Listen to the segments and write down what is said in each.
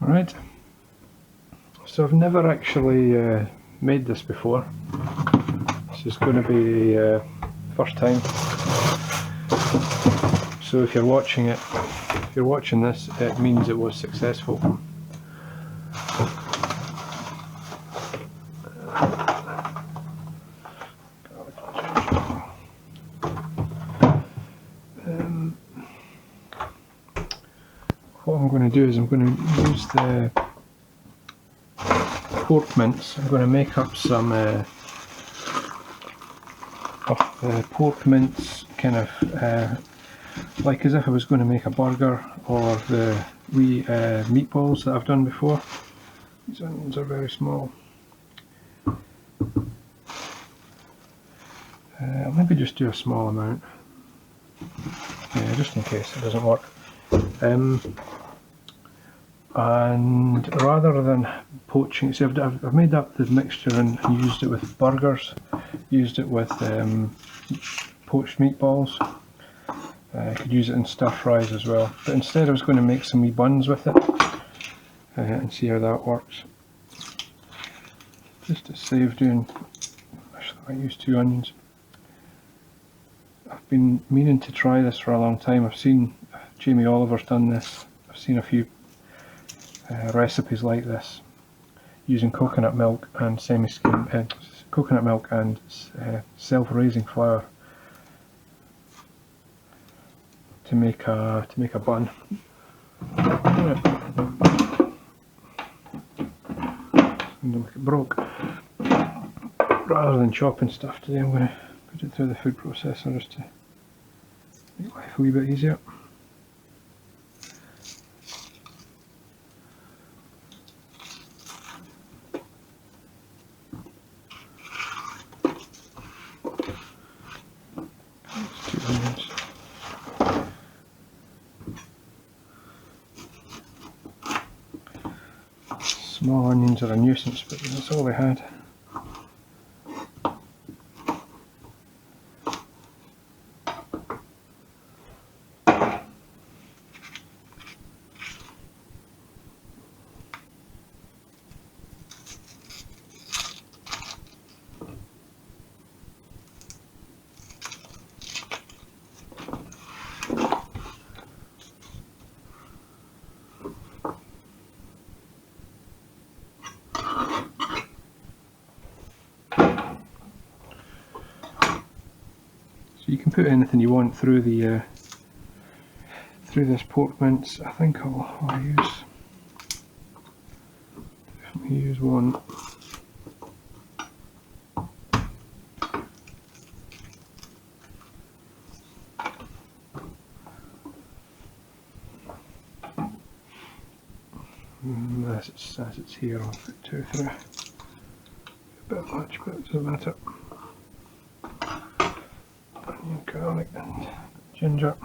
Alright, so I've never actually made this before. This is going to be the first time. So if you're watching this, it means it was successful. What I'm going to do is I'm going to use the pork mince. I'm going to make up some of the pork mince, kind of like as if I was going to make a burger, or the wee meatballs that I've done before. These onions are very small. I'll maybe just do a small amount, just in case it doesn't work. And rather than poaching, see, I've made up the mixture and used it with burgers, used it with poached meatballs. I could use it in stir fries as well, but instead I was going to make some wee buns with it and see how that works. Just to save doing, actually I might use 2 onions. I've been meaning to try this for a long time. I've seen Jamie Oliver's done this. I've seen a few recipes like this using coconut milk and coconut milk and self-raising flour to make a bun. Look, it broke. Rather than chopping stuff today, I'm going to put it through the food processor just to make life a wee bit easier. Small onions are a nuisance, but that's all they had. You can put anything you want through the through this pork mince. I think I'll definitely use one. As it's here, I'll put 2 through. A bit much, but it doesn't matter. Onion, garlic and ginger.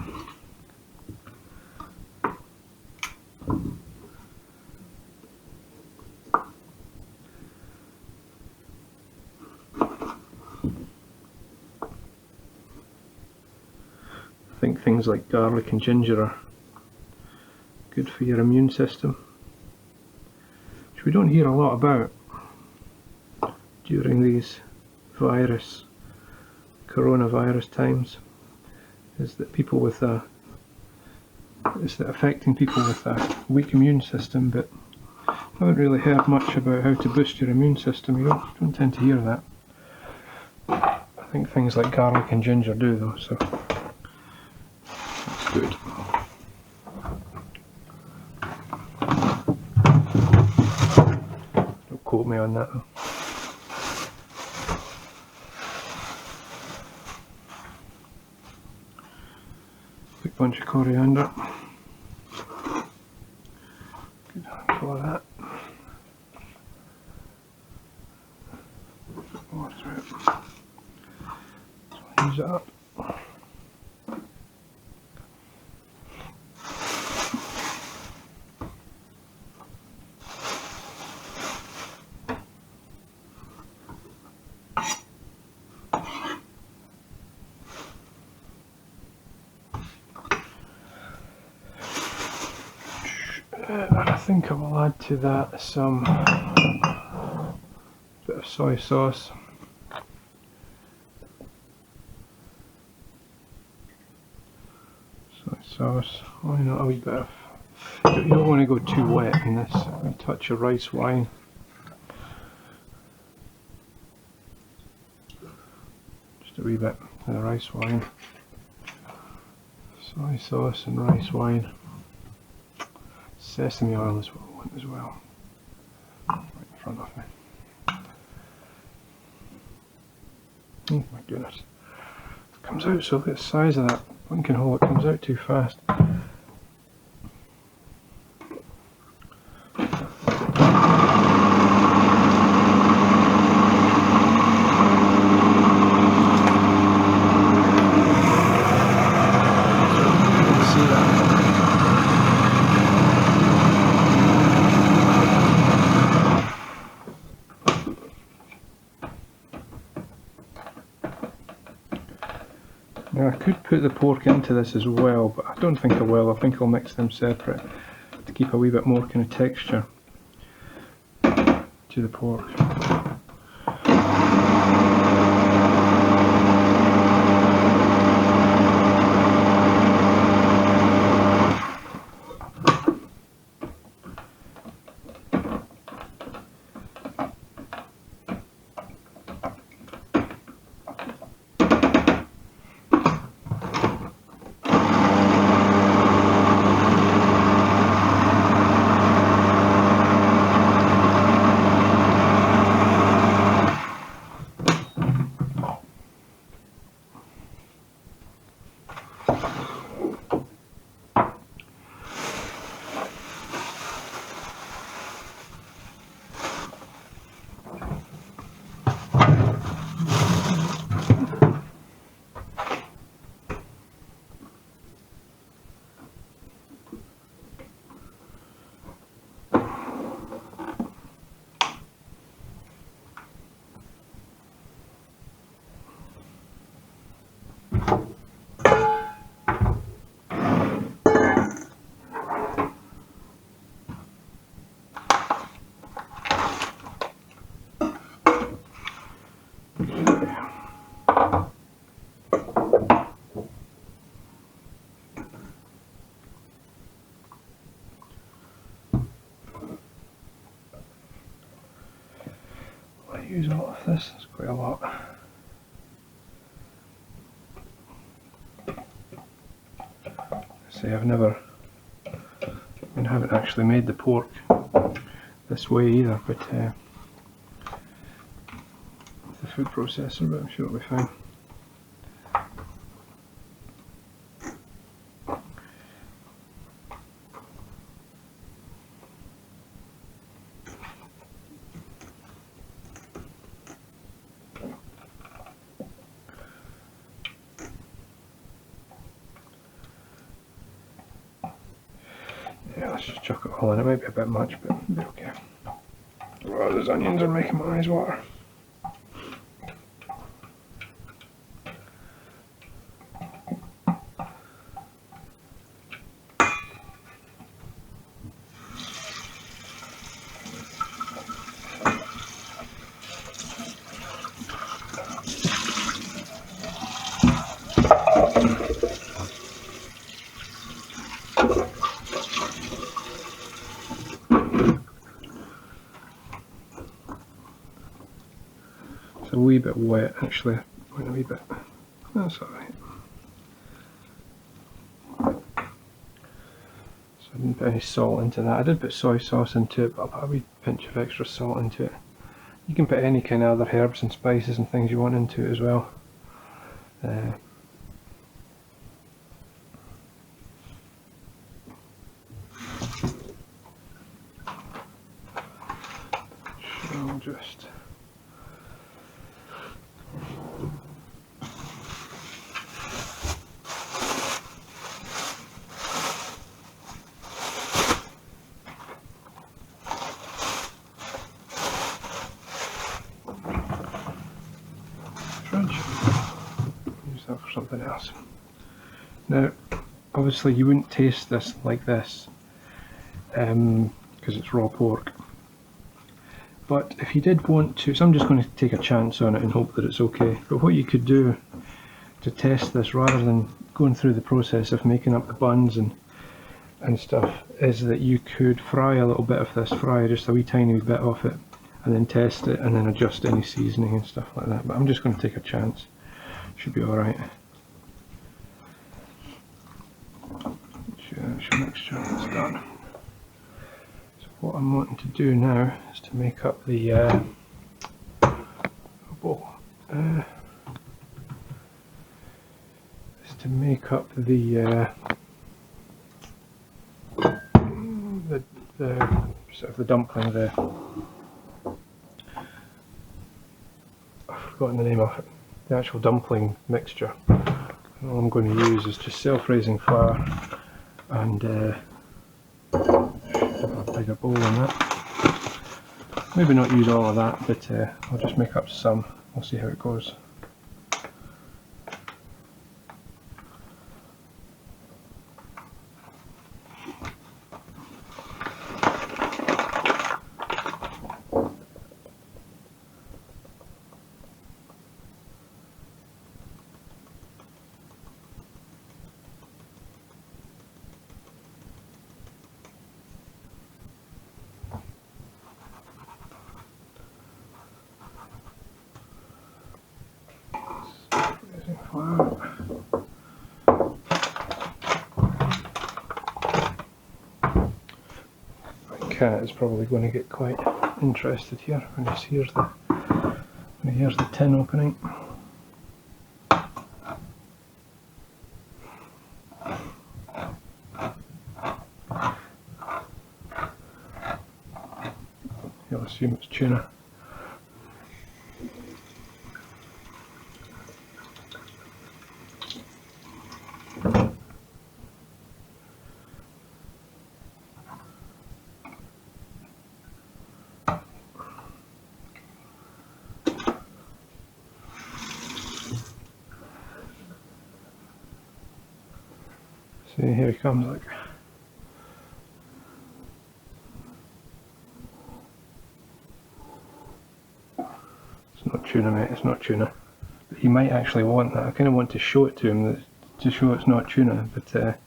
I think things like garlic and ginger are good for your immune system, which we don't hear a lot about during these coronavirus times, is that people with affecting people with a weak immune system, but I haven't really heard much about how to boost your immune system. You don't tend to hear that. I think things like garlic and ginger do though, so that's good. Don't quote me on that though. Big bunch of coriander. Good handful of that. More through it. So I'll use it up. And I think I will add to that some bit of soy sauce. Soy sauce. Oh, you know, a wee bit of. You don't want to go too wet in this. A touch of rice wine. Just a wee bit of the rice wine. Soy sauce and rice wine. Sesame oil is what I want as well. Right in front of me. Oh my goodness. It comes out, so look at the size of that pumpkin hole, it comes out too fast. Now I could put the pork into this as well, but I don't think I will. I think I'll mix them separate to keep a wee bit more kind of texture to the pork. Use a lot of this, it's quite a lot. See, I haven't actually made the pork this way either, but with the food processor, but I'm sure it'll be fine. Yeah, let's just chuck it all in. It might be a bit much, but it'll be okay. Oh, those onions are making my eyes water. It's a wee bit wet actually, a wee bit. That's alright. So I didn't put any salt into that. I did put soy sauce into it, but I'll put a wee pinch of extra salt into it. You can put any kind of other herbs and spices and things you want into it as well. So just use that for something else. Now, obviously you wouldn't taste this like this because it's raw pork. But if you did want to, so I'm just going to take a chance on it and hope that it's okay. But what you could do to test this, rather than going through the process of making up the buns and stuff, is that you could fry a little bit of this, fry just a wee tiny bit off it, and then test it and then adjust any seasoning and stuff like that. But I'm just going to take a chance. Should be alright. Mixture that's done. So what I'm wanting to do now is to make up the sort of the dumpling, I've forgotten the name of it, the actual dumpling mixture. And all I'm going to use is just self-raising flour and a bigger bowl than that. Maybe not use all of that, but I'll just make up some. We'll see how it goes. My cat is probably going to get quite interested here when he hears the tin opening. He'll assume it's tuna. See, here he comes, look. It's not tuna, mate, it's not tuna. But he might actually want that. I kind of want to show it to him, to show it's not tuna, but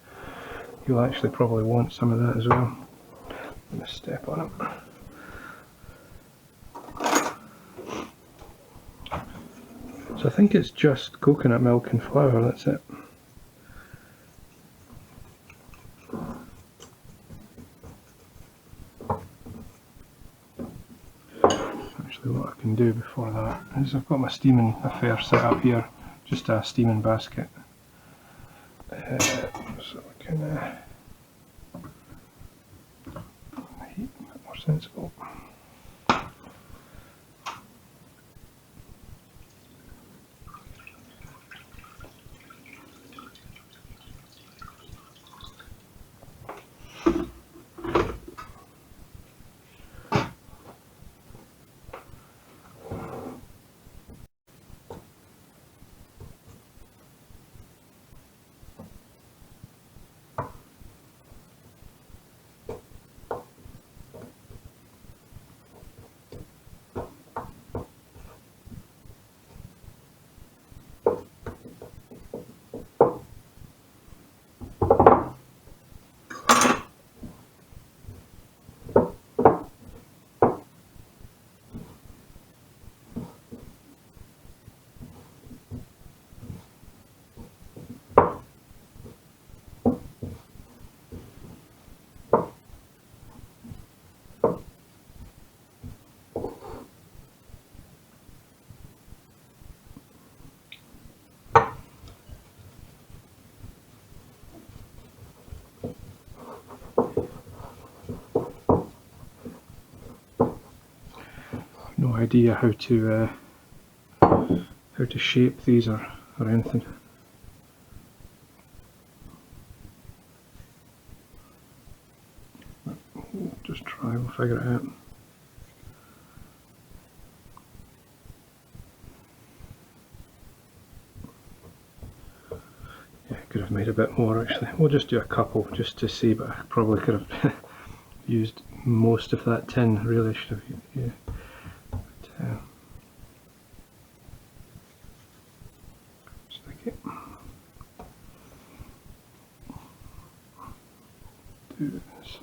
he'll actually probably want some of that as well. I'm going to step on it. So I think it's just coconut milk and flour, that's it. Actually, what I can do before that is I've got my steaming affair set up here, just a steaming basket. So I can heat a bit more sensible. No idea how to shape these or anything. Just try, we'll figure it out. Yeah, could have made a bit more actually. We'll just do a couple just to see, but I probably could have used most of that tin, really. I should have, yeah. But, stick it. Do this.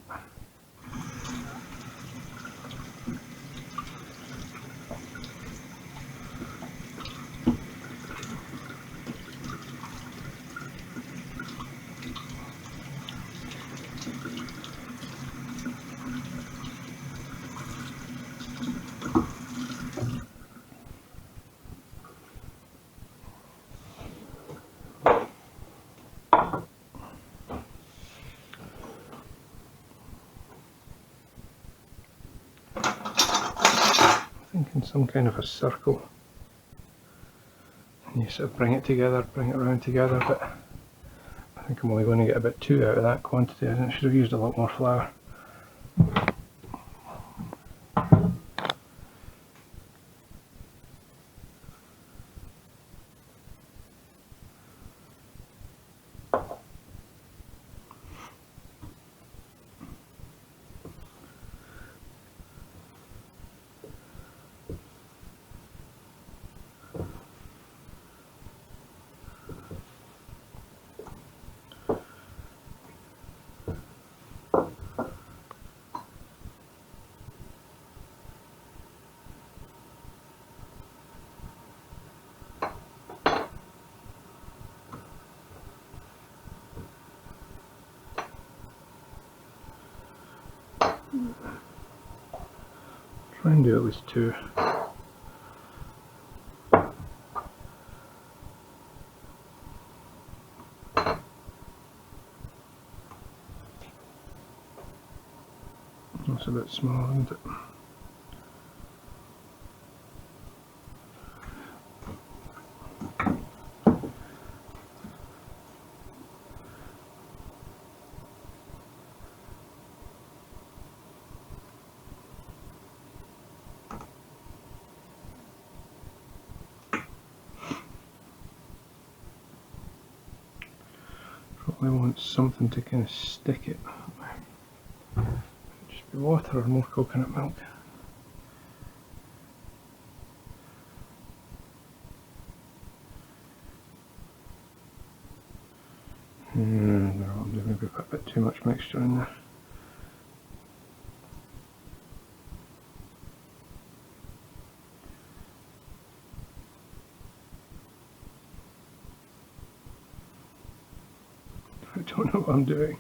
Thinking some kind of a circle, and you sort of bring it together, bring it around together, but I think I'm only going to get about 2 out of that quantity. I should have used a lot more flour. Try and do it with 2. That's a bit small, isn't it? Probably want something to kind of stick it. Just be water or more coconut milk. Maybe put a bit too much mixture in there. I don't know what I'm doing.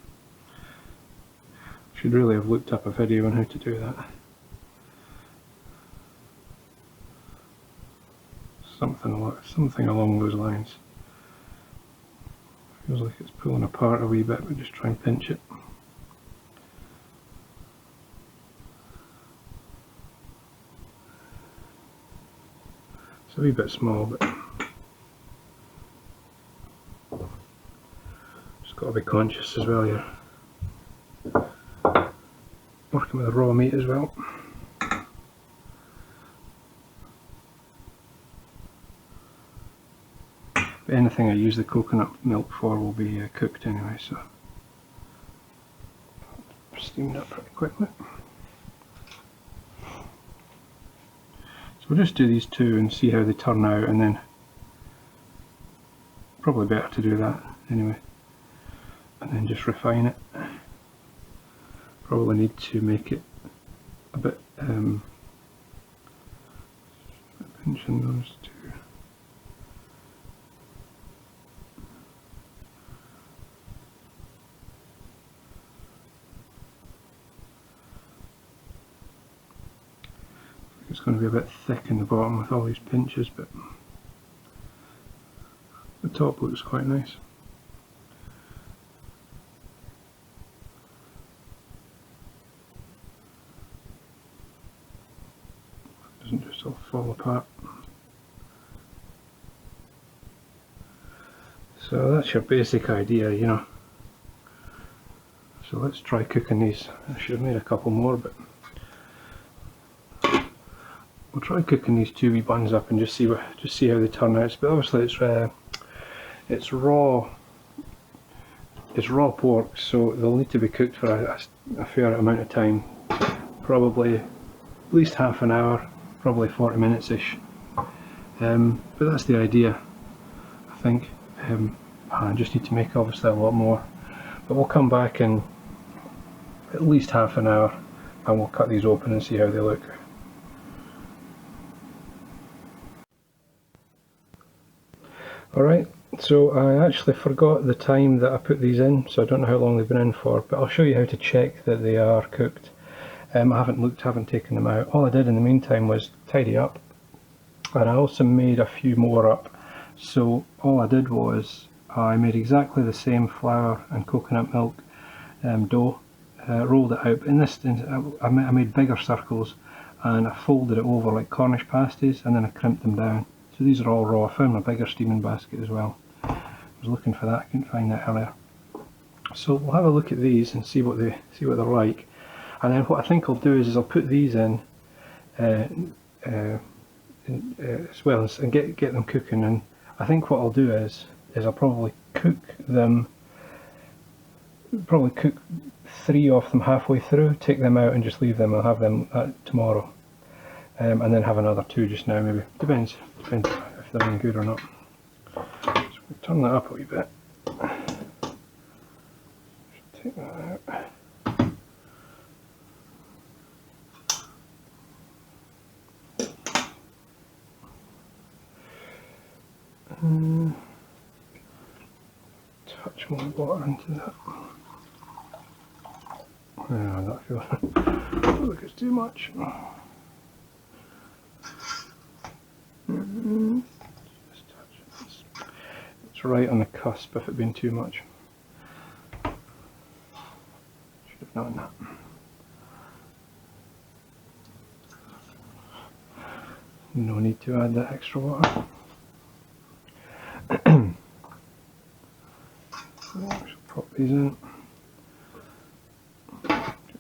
Should really have looked up a video on how to do that. Something along those lines. Feels like it's pulling apart a wee bit, but just try and pinch it. It's a wee bit small, but just got to be conscious as well. You're working with raw meat as well. But anything I use the coconut milk for will be cooked anyway, so steamed up pretty quickly. So we'll just do these 2 and see how they turn out, and then probably better to do that anyway, and then just refine it. Probably need to make it a bit pinching those 2. It's going to be a bit thick in the bottom with all these pinches, but the top looks quite nice. Doesn't just all fall apart. So that's your basic idea, you know. So let's try cooking these. I should have made a couple more, but we'll try cooking these 2 wee buns up and just see how they turn out. But obviously it's raw is raw pork, so they'll need to be cooked for a fair amount of time, probably at least half an hour, probably 40 minutes ish. But that's the idea, I think. I just need to make obviously a lot more, but we'll come back in at least half an hour and we'll cut these open and see how they look. Alright, so I actually forgot the time that I put these in, so I don't know how long they've been in for, but I'll show you how to check that they are cooked. I haven't looked, haven't taken them out. All I did in the meantime was tidy up, and I also made a few more up. So all I did was I made exactly the same flour and coconut milk dough, rolled it out. In this, I made bigger circles and I folded it over like Cornish pasties, and then I crimped them down. So these are all raw. I found my bigger steaming basket as well. I was looking for that, I couldn't find that earlier. So we'll have a look at these and see what they're like. And then what I think I'll do is I'll put these in as well and get them cooking. And I think what I'll do is I'll probably cook 3 of them halfway through, take them out and just leave them. I'll have them tomorrow, and then have another 2 just now maybe. Depends if they're any good or not. So we'll turn that up a wee bit. Take that out. Touch more water into that. Yeah, that feels like it's too much. Just touch it. It's right on the cusp if it'd been too much. Should have known that. No need to add that extra water. Pop these in.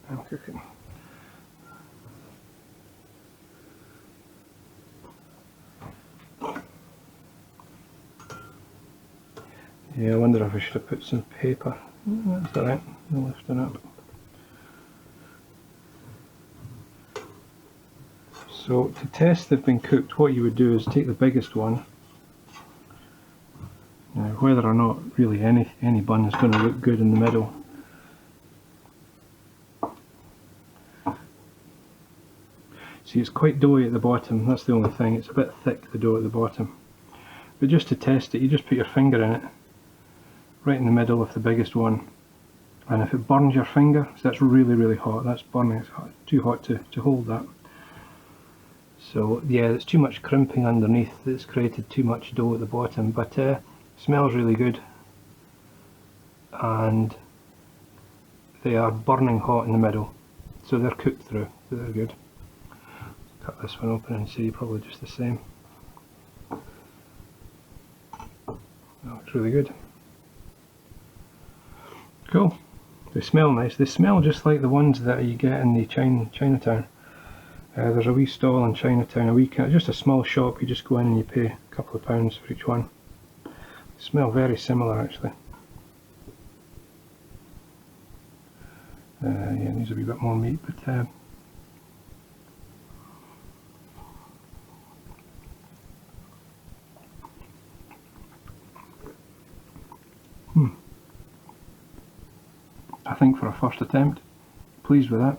I'm cooking. Yeah, I wonder if I should have put some paper. That's alright, I'll lift it up. So to test they've been cooked, what you would do is take the biggest one. Now, whether or not really any bun is going to look good in the middle. See, it's quite doughy at the bottom, that's the only thing. It's a bit thick, the dough at the bottom. But just to test it, you just put your finger in it, right in the middle of the biggest one. And if it burns your finger, so that's really hot, that's burning, it's hot, too hot to hold that. So yeah, it's too much crimping underneath, it's created too much dough at the bottom, but smells really good, and they are burning hot in the middle, so they're cooked through, so they're good. Cut this one open and see, probably just the same. That looks really good. Cool. They smell nice. They smell just like the ones that you get in the Chinatown. There's a wee stall in Chinatown, just a small shop. You just go in and you pay a couple of pounds for each one. They smell very similar actually. Yeah, it needs a wee bit more meat, but I think for a first attempt, pleased with that.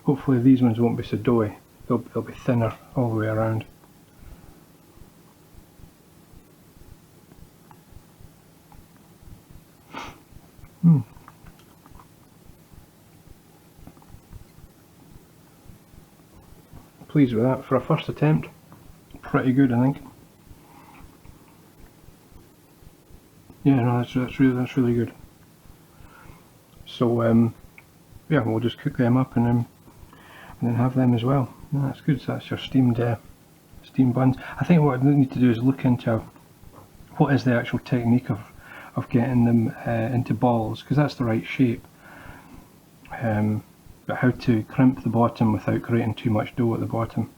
Hopefully these ones won't be so doughy, they'll be thinner all the way around. Pleased with that for a first attempt. Pretty good, I think. Yeah, no, that's really good. So yeah, we'll just cook them up and then have them as well. No, that's good. So that's your steamed buns. I think what I need to do is look into what is the actual technique of getting them into balls, because that's the right shape. But how to crimp the bottom without creating too much dough at the bottom,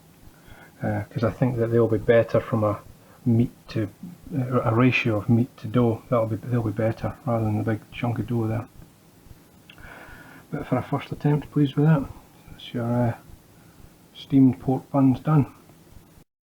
because I think that they'll be better from a meat to a ratio of meat to dough. They'll be better rather than the big chunk of dough there. But for a first attempt, pleased with that. That's your steamed pork buns done.